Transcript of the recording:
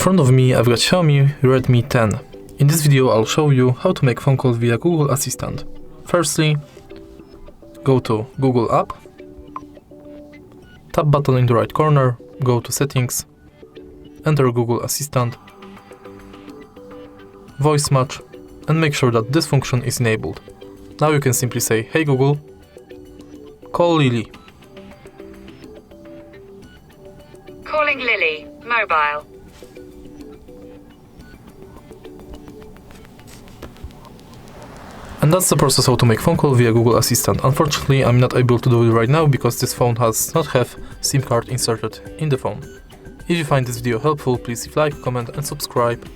front of me I've got Xiaomi Redmi 10. In this video I'll show you how to make phone calls via Google Assistant. Firstly, go to Google app, tap button in the right corner, go to settings, enter Google Assistant, voice match, and make sure that this function is enabled. Now you can simply say, "Hey Google, call Lily." Calling Lily, mobile. And that's the process how to make phone call via Google Assistant. Unfortunately, I'm not able to do it right now because this phone does not have SIM card inserted in the phone. If you find this video helpful, please leave a like, comment and subscribe.